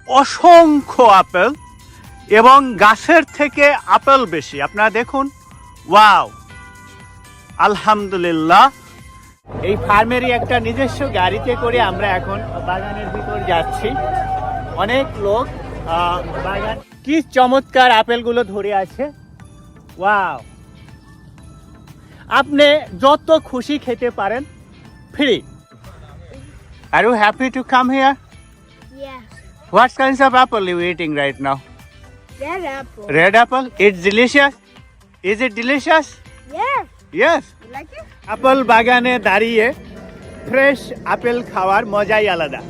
অসংখ্য আপেল এবং গাছের থেকে আপেল বেশি। আপনারা দেখুন, ওয়াও, আলহামদুলিল্লাহ। এই ফার্মেরই একটা নিজস্ব গাড়িতে করে আমরা এখন বাগানের ভিতর যাচ্ছি। অনেক লোক বাগান, কি চমৎকার আপেলগুলো ধরে আছে, ওয়াও। আপনি যত খুশি খেতে পারেন, free. Are you happy to come here? Yes. What kinds of apple you eating right now? Red apple. Red apple? It's delicious. Is it delicious? Yes. Yes. You like it? Apple বাগানে দাঁড়িয়ে fresh apple খাওয়ার মজাই আলাদা।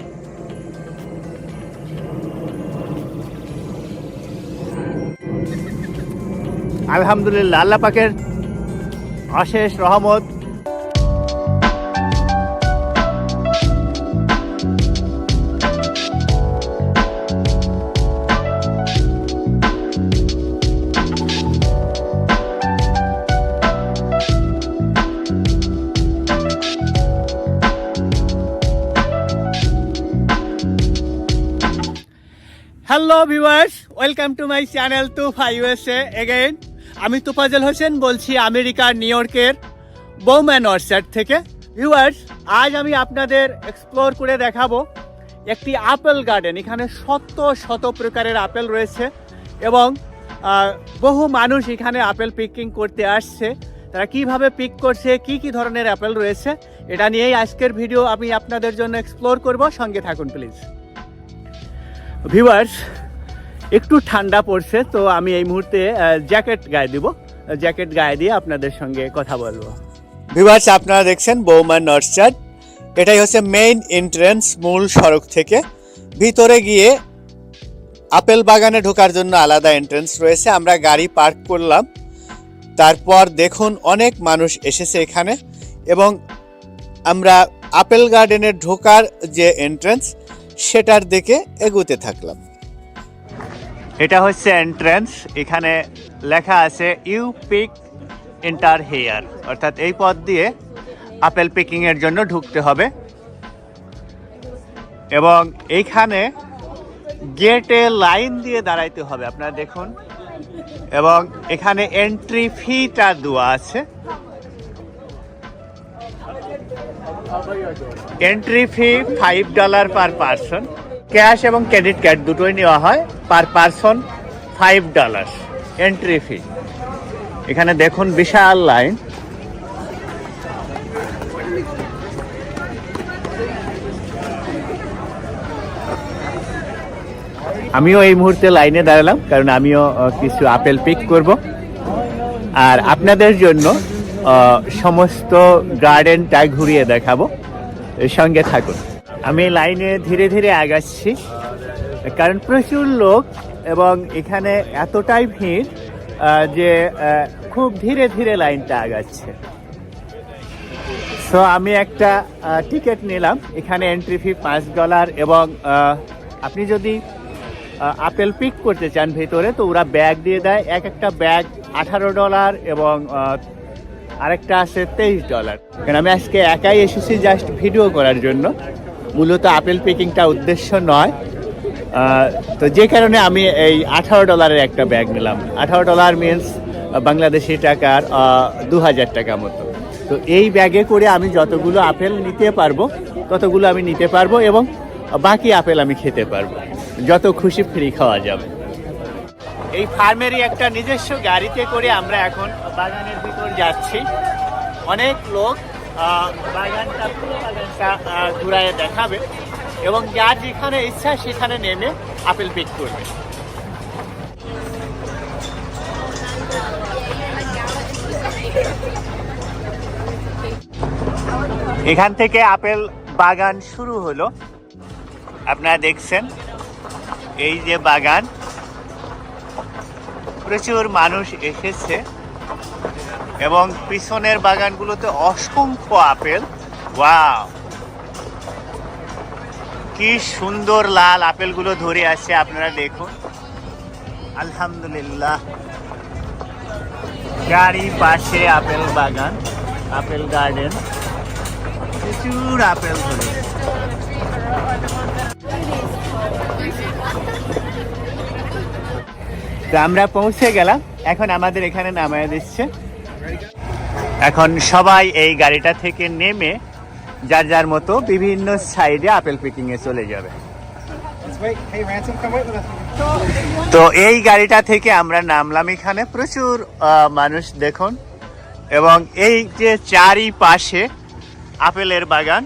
আলহামদুলিল্লাহ, আল্লাহ পাকের অশেষ রহমত। Hello viewers, welcome to my channel Tufa USA again. আমি তোফাজ্জল হোসেন বলছি আমেরিকার নিউ ইয়র্কের বৌম্যান অর্চার্ড থেকে। ভিউয়ার্স, আজ আমি আপনাদের এক্সপ্লোর করে দেখাবো একটি আপেল গার্ডেন। এখানে শত শত প্রকারের আপেল রয়েছে এবং বহু মানুষ এখানে আপেল পিকিং করতে আসছে। তারা কিভাবে পিক করছে, কি কি ধরনের আপেল রয়েছে, এটা নিয়েই আজকের ভিডিও আমি আপনাদের জন্য এক্সপ্লোর করব। সঙ্গে থাকুন প্লিজ। ভিউয়ার্স, একটু ঠান্ডা পড়ছে, তো আমি এই মুহূর্তে জ্যাকেট গায়ে দিব। জ্যাকেট গায়ে দিয়ে আপনাদের সঙ্গে কথা বলবো। ভিউয়ার্স, আপনারা দেখছেন বৌম্যান অর্চার্ড। এটাই হচ্ছে মেইন এন্ট্রেন্স, মূল সড়ক থেকে ভিতরে গিয়ে আপেল বাগানে ঢোকার জন্য আলাদা এন্ট্রেন্স রয়েছে। আমরা গাড়ি পার্ক করলাম, তারপর দেখুন অনেক মানুষ এসেছে এখানে এবং আমরা আপেল গার্ডেনে ঢোকার যে এন্ট্রেন্স সেটার দিকে এগোতে থাকলাম। এটা হচ্ছে এন্ট্রেন্স। এখানে লেখা আছে ইউ পিক এন্টার হেয়ার, অর্থাৎ এই পথ দিয়ে আপেল পিকিং এর জন্য ঢুকতে হবে এবং এইখানে গেটে লাইন দিয়ে দাঁড়াইতে হবে। আপনারা দেখুন, এবং এখানে এন্ট্রি ফিটা দেওয়া আছে। Entry fee $5 per person. Cash এবং ক্রেডিট কার্ড দুটোই নেওয়া হয়। Per person $5 entry fee. এখানে দেখুন বিশাল লাইন। আমিও এই মুহূর্তে লাইনে দাঁড়ালাম, কারণ আমিও কিছু আপেল পিক করব আর আপনাদের জন্য সমস্ত গার্ডেনটা ঘুরিয়ে দেখাবো। সঙ্গে থাকুন। আমি লাইনে ধীরে ধীরে আগাচ্ছি, কারণ প্রচুর লোক এবং এখানে এতটাই ভিড় যে খুব ধীরে ধীরে লাইনটা আগাচ্ছে। সো আমি একটা টিকিট নিলাম। এখানে এন্ট্রি ফি $5 এবং আপনি যদি আপেল পিক করতে চান ভেতরে, তো ওরা ব্যাগ দিয়ে দেয়। একটা ব্যাগ $18 এবং আরেকটা আছে $23। কারণ আমি আজকে একাই এসেছি জাস্ট ভিডিও করার জন্য, মূলত আপেল পিকিংটা উদ্দেশ্য নয়। তো যে কারণে আমি এই $18 একটা ব্যাগ নিলাম। $18 মিনস বাংলাদেশি টাকার 2000 টাকা মতো। তো এই ব্যাগে করে আমি যতগুলো আপেল নিতে পারবো ততগুলো আমি নিতে পারবো এবং বাকি আপেল আমি খেতে পারবো, যত খুশি ফ্রি খাওয়া যাবে। এই ফার্মেরই একটা নিজস্ব গাড়িতে করে আমরা এখন বাগানের ভিতর যাচ্ছি। অনেক লোক বাগানটা, পুরো বাগানটা ঘুরায় দেখাবে এবং যার যেখানে ইচ্ছা সেখানে নেমে আপেল পিক করবে। এখান থেকে আপেল বাগান শুরু হলো। আপনারা দেখছেন এই যে বাগান, প্রচুর মানুষ এসেছে এবং পিছনের বাগানগুলোতে অসংখ্য আপেল। ওয়াও, কি সুন্দর লাল আপেলগুলো ধরে আছে, আপনারা দেখুন। আলহামদুলিল্লাহ, গাড়ি পাশে আপেল বাগান, আপেল গার্ডেন, প্রচুর আপেল ধরে। তো আমরা পৌঁছে গেলাম, এখন আমাদের এখানে নামায় দিচ্ছে। এখন সবাই এই গাড়িটা থেকে নেমে যার যার মতো বিভিন্ন সাইডে আপেল পিকিং এ চলে যাবে। তো এই গাড়িটা থেকে আমরা নামলাম, এখানে প্রচুর মানুষ দেখুন, এবং এই যে চারিপাশে আপেলের বাগান।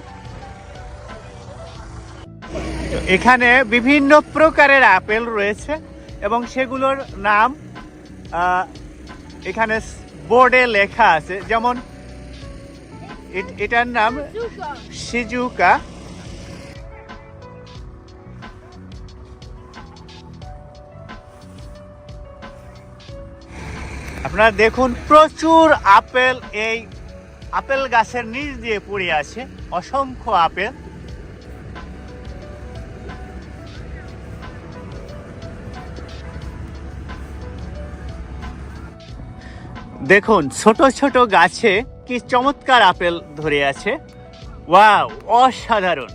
এখানে বিভিন্ন প্রকারের আপেল রয়েছে এবং সেগুলোর নাম এখানে বোর্ডে লেখা আছে, যেমন এটার নাম সিজুকা। আপনারা দেখুন প্রচুর আপেল এই আপেল গাছের নিচ দিয়ে পড়ে আছে, অসংখ্য আপেল। দেখুন ছোট ছোট গাছে কি চমৎকার আপেল ধরে আছে, ওয়াও, অসাধারণ।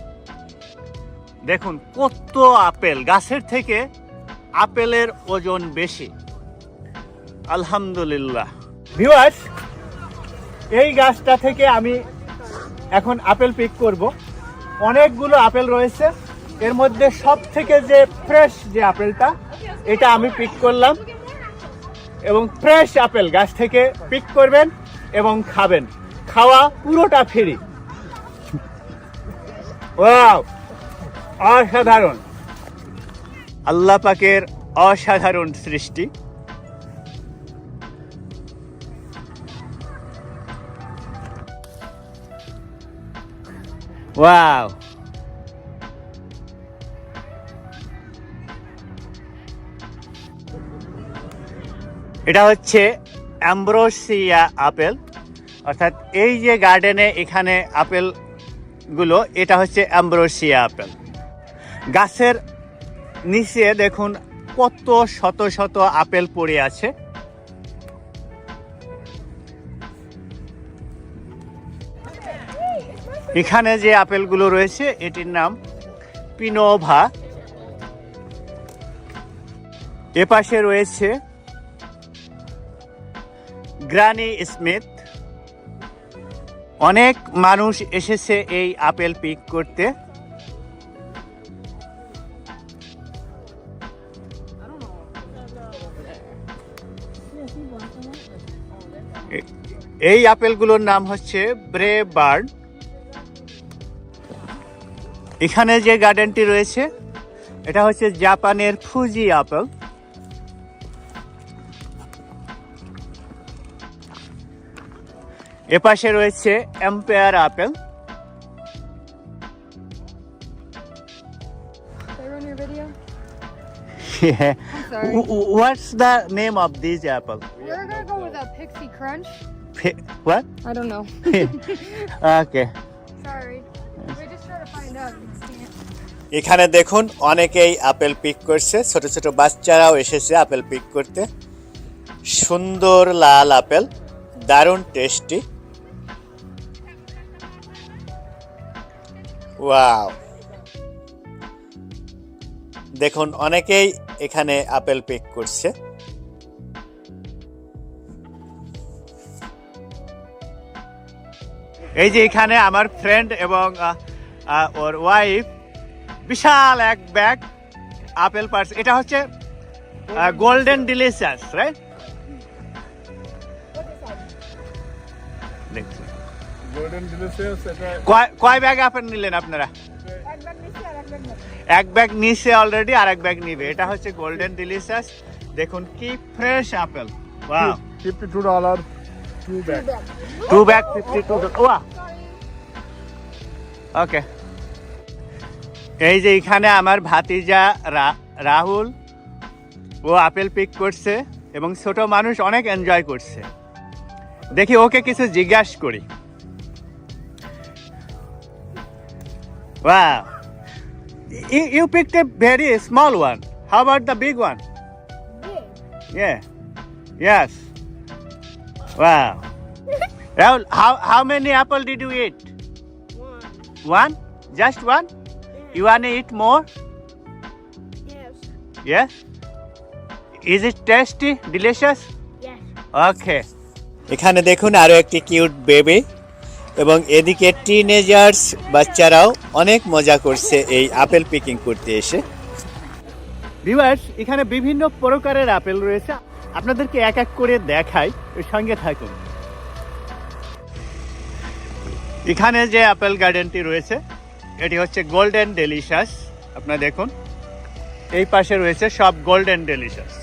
দেখুন কত আপেল, গাছের থেকে আপেলের ওজন বেশি, আলহামদুলিল্লাহ। ভিউয়ার্স, এই গাছটা থেকে আমি এখন আপেল পিক করব। অনেকগুলো আপেল রয়েছে, এর মধ্যে সব থেকে যে ফ্রেশ যে আপেলটা, এটা আমি পিক করলাম। এবং ফ্রেশ আপেল গাছ থেকে পিক করবেন এবং খাবেন, খাওয়া পুরোটা ফ্রি। ওয়াও, অসাধারণ, আল্লাহ পাকের অসাধারণ সৃষ্টি। ওয়াও, এটা হচ্ছে অ্যাম্ব্রোসিয়া আপেল, অর্থাৎ এই যে গার্ডেনে এখানে আপেল গুলো, এটা হচ্ছে অ্যাম্ব্রোসিয়া আপেল। গাছের নিচে দেখুন কত শত শত আপেল পড়ে আছে। এখানে যে আপেলগুলো রয়েছে এটির নাম পিনোভা। এপাশে রয়েছে গ্রানি স্মিথ। অনেক মানুষ এসেছে এই আপেল পিক করতে। এই আপেলগুলোর নাম হচ্ছে ব্রে বার্ড। এখানে যে গার্ডেনটি রয়েছে এটা হচ্ছে জাপানের ফুজি আপেল। এপাশে রয়েছে empire apple. Yeah. What's the name of this apple? We're gonna go with a Pixie Crunch. What? I don't know. Okay. Sorry. We just try to find out. এখানে দেখুন অনেকেই আপেল পিক করছে, ছোট ছোট বাচ্চারাও এসেছে আপেল পিক করতে। সুন্দর লাল আপেল, দারুণ টেস্টি। ওয়াও, দেখুন অনেকেই এখানে আপেল পিক করছে। এই যে এখানে আমার ফ্রেন্ড এবং ওর ওয়াইফ বিশাল এক ব্যাগ আপেল পার্স। এটা হচ্ছে গোল্ডেন ডিলিশিয়াস, রাইট? কয় ব্যাগ আপেল নিলেন আপনারা? এক ব্যাগ নিচে অলরেডি, আর এক ব্যাগ নিবে। এটা হচ্ছে গোল্ডেন ডিলিশিয়াস। দেখুন কি fresh apple. Wow, $52 two bag 52। Wow, ওকে। এই যে এখানে আমার ভাতিজা রাহুল, ও আপেল পিক করছে এবং ছোট মানুষ অনেক এনজয় করছে। দেখি ওকে কিছু জিজ্ঞাসা করি। Wow, you picked a very small one. How about the big one? Big. Yeah. Yes. Wow. Rahul, how many apple did you eat? One. One? Just one? You wanna eat more? Yes. Yes. Is it tasty delicious? Yes. ওকে, এখানে দেখুন আরো একটি cute baby এবং এদিকে teenagers বাচ্চারাও অনেক মজা করছে এই আপেল পিকিং করতে এসে। ভিউয়ার্স, এখানে বিভিন্ন প্রকারের আপেল রয়েছে, আপনাদেরকে এক এক করে দেখাই, এর সঙ্গে থাকুন। এখানে যে আপেল গার্ডেনটি রয়েছে এটি হচ্ছে গোল্ডেন ডেলিশিয়াস। আপনারা দেখুন এই পাশে রয়েছে সব গোল্ডেন ডেলিশিয়াস।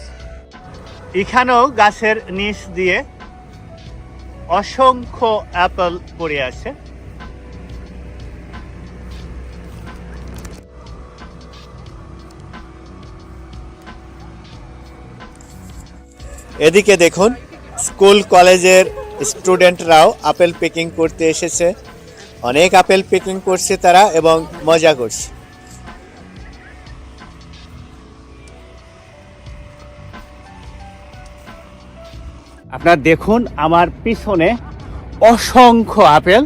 এখানেও গাছের নিচ দিয়ে অসংখ্য অ্যাপেল পড়ে আছে। এদিকে দেখুন স্কুল কলেজের স্টুডেন্টরাও আপেল পিকিং করতে এসেছে, অনেক আপেল পিকিং করছে তারা এবং মজা করছে। আপনারা দেখুন আমার পিছনে অসংখ্য আপেল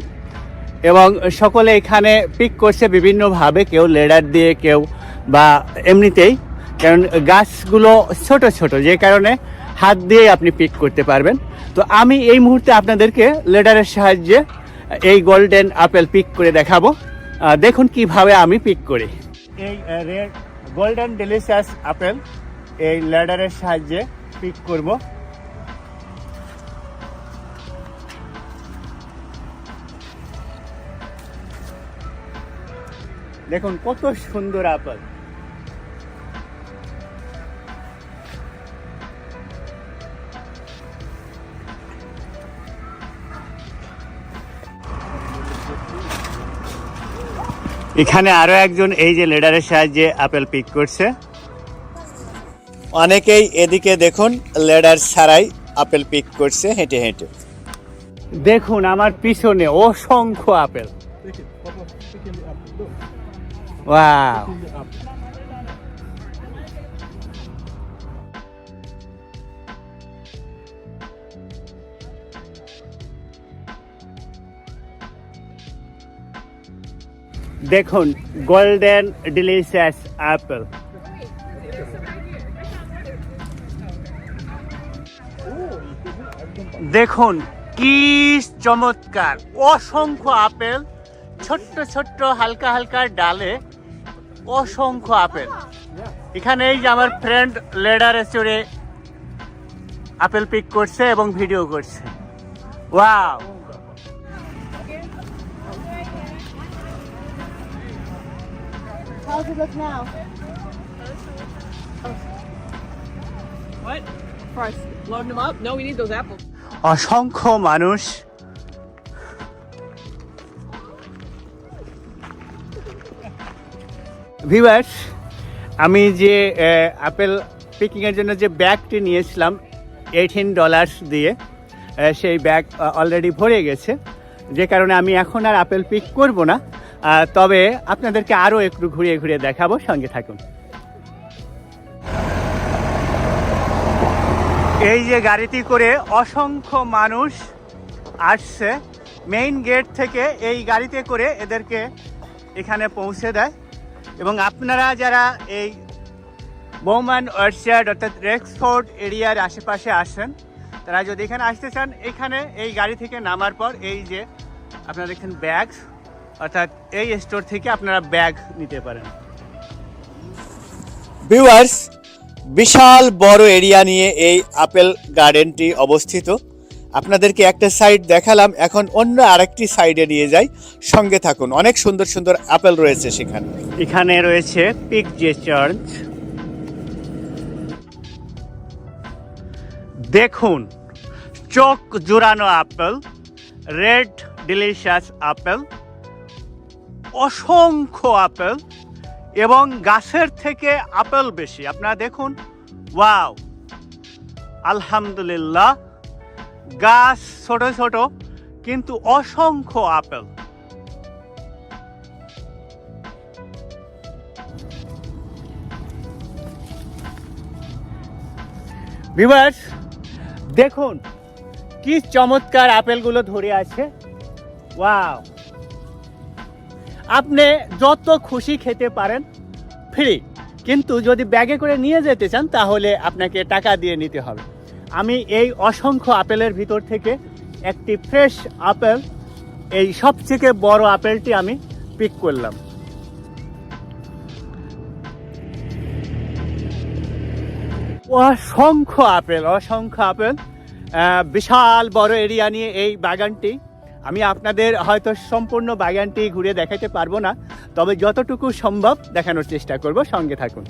এবং সকলে এখানে পিক করছে বিভিন্নভাবে, কেউ লেডার দিয়ে, কেউ বা এমনিতেই, কারণ গাছগুলো ছোট ছোট যে কারণে হাত দিয়ে আপনি পিক করতে পারবেন। তো আমি এই মুহূর্তে আপনাদেরকে লেডারের সাহায্যে এই গোল্ডেন আপেল পিক করে দেখাবো। দেখুন কিভাবে আমি পিক করি। এই রেড গোল্ডেন ডেলিশিয়াস আপেল এই লেডারের সাহায্যে পিক করব। দেখুন কত সুন্দর আপেল। এখানে আরো একজন এই যে লেডারের সাহায্যে আপেল পিক করছে। অনেকেই এদিকে দেখুন লেডার ছাড়াই আপেল পিক করছে হেঁটে হেঁটে। দেখুন আমার পিছনে অসংখ্য আপেল। ওয়াও, দেখুন গোল্ডেন ডিলিশিয়াস আপেল। দেখুন কি চমৎকার, অসংখ্য আপেল, ছোট্ট ছোট্ট হালকা হালকা ডালে অসংখ্য আপেল। এখানে এই যে আমার ফ্রেন্ড লেডারে চড়ে আপেল পিক করছে এবং ভিডিও করছে। Wow, How does it look now? What? First, loading them up? No, we need those apples. অসংখ্য মানুষ। ভিউয়ার্স, আমি যে আপেল পিকিংয়ের জন্য যে ব্যাগটি নিয়েছিলাম $18 দিয়ে, সেই ব্যাগ অলরেডি ভরে গেছে, যে কারণে আমি এখন আর আপেল পিক করব না। তবে আপনাদেরকে আরও একটু ঘুরিয়ে ঘুরিয়ে দেখাবো, সঙ্গে থাকুন। এই যে গাড়িটি করে অসংখ্য মানুষ আসছে মেইন গেট থেকে, এই গাড়িতে করে এদেরকে এখানে পৌঁছে দেয়। এবং আপনারা যারা এই বৌমান অর্চার্ড অর্থাৎ রেক্সফোর্ড এরিয়ার আশেপাশে আসেন, তারা যদি এখানে আসতে চান, এখানে এই গাড়ি থেকে নামার পর এই যে আপনারা দেখছেন ব্যাগ, অর্থাৎ এই স্টোর থেকে আপনারা ব্যাগ নিতে পারেন। ভিউয়ার্স, বিশাল বড় এরিয়া নিয়ে এই আপেল গার্ডেনটি অবস্থিত। আপনাদেরকে একটা সাইড দেখালাম, এখন অন্য আরেকটি সাইডে নিয়ে যাই, সঙ্গে থাকুন। অনেক সুন্দর সুন্দর আপেল রয়েছে সেখানে। এখানে রয়েছে পিক জে চার্চ। দেখুন চোখ জোড়ানো আপেল, রেড ডিলিশিয়াস আপেল, অসংখ্য আপেল এবং গাছের থেকে আপেল বেশি। আপনারা দেখুন, ওয়াও, আলহামদুলিল্লাহ, গাছ ছোট ছোট কিন্তু অসংখ্য আপেল। ভিউয়ার্স, দেখুন কি চমৎকার আপেলগুলো ধরে আছে। ওয়াও, আপনি যত খুশি খেতে পারেন, ফ্রি, কিন্তু যদি ব্যাগে করে নিয়ে যেতে চান তাহলে আপনাকে টাকা দিয়ে নিতে হবে। আমি এই অসংখ্য আপেলের ভিতর থেকে একটি ফ্রেশ আপেল, এই সবথেকে বড় আপেলটি আমি পিক করলাম। অসংখ্য আপেল, বিশাল বড় এরিয়া নিয়ে এই বাগানটি। আমি আপনাদের হয়তো সম্পূর্ণ বাগানটি ঘুরে দেখাতে পারবো না, তবে যতটুকু সম্ভব দেখানোর চেষ্টা করব, সঙ্গে থাকুন।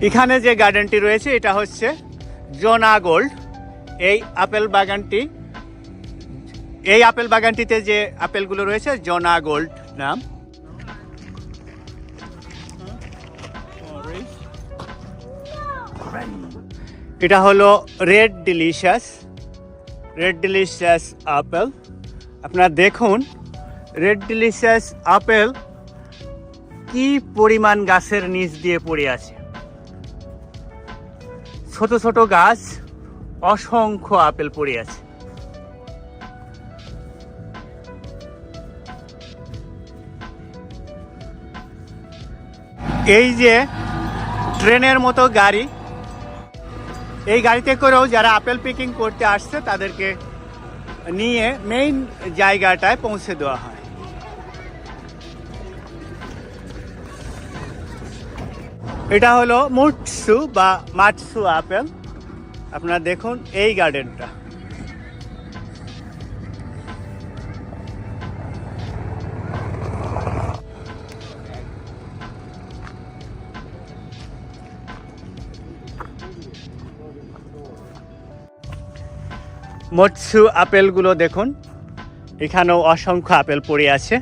এখানে যে গার্ডেনটি রয়েছে এটা হচ্ছে জোনা গোল্ড। এই আপেল বাগানটিতে যে আপেলগুলো রয়েছে জোনা গোল্ড নাম। এটা হলো রেড ডিলিশিয়াস আপেল। আপনারা দেখুন রেড ডিলিশিয়াস আপেল কি পরিমাণ গাছের নিচ দিয়ে পড়ে আছে। ছোট ছোট গাছ, অসংখ্য আপেল পড়ে আছে। এই যে ট্রেনের মতো গাড়ি, এই গাড়িতে করেও যারা আপেল পিকিং করতে আসছে তাদেরকে নিয়ে মেইন জায়গাটায় পৌঁছে দেওয়া হয়। এটা হলো মাটসু আপেল। আপনারা দেখুন এই গার্ডেনটা। মটসু আপেলগুলো দেখুন, এখানেও অসংখ্য আপেল পড়ে আছে।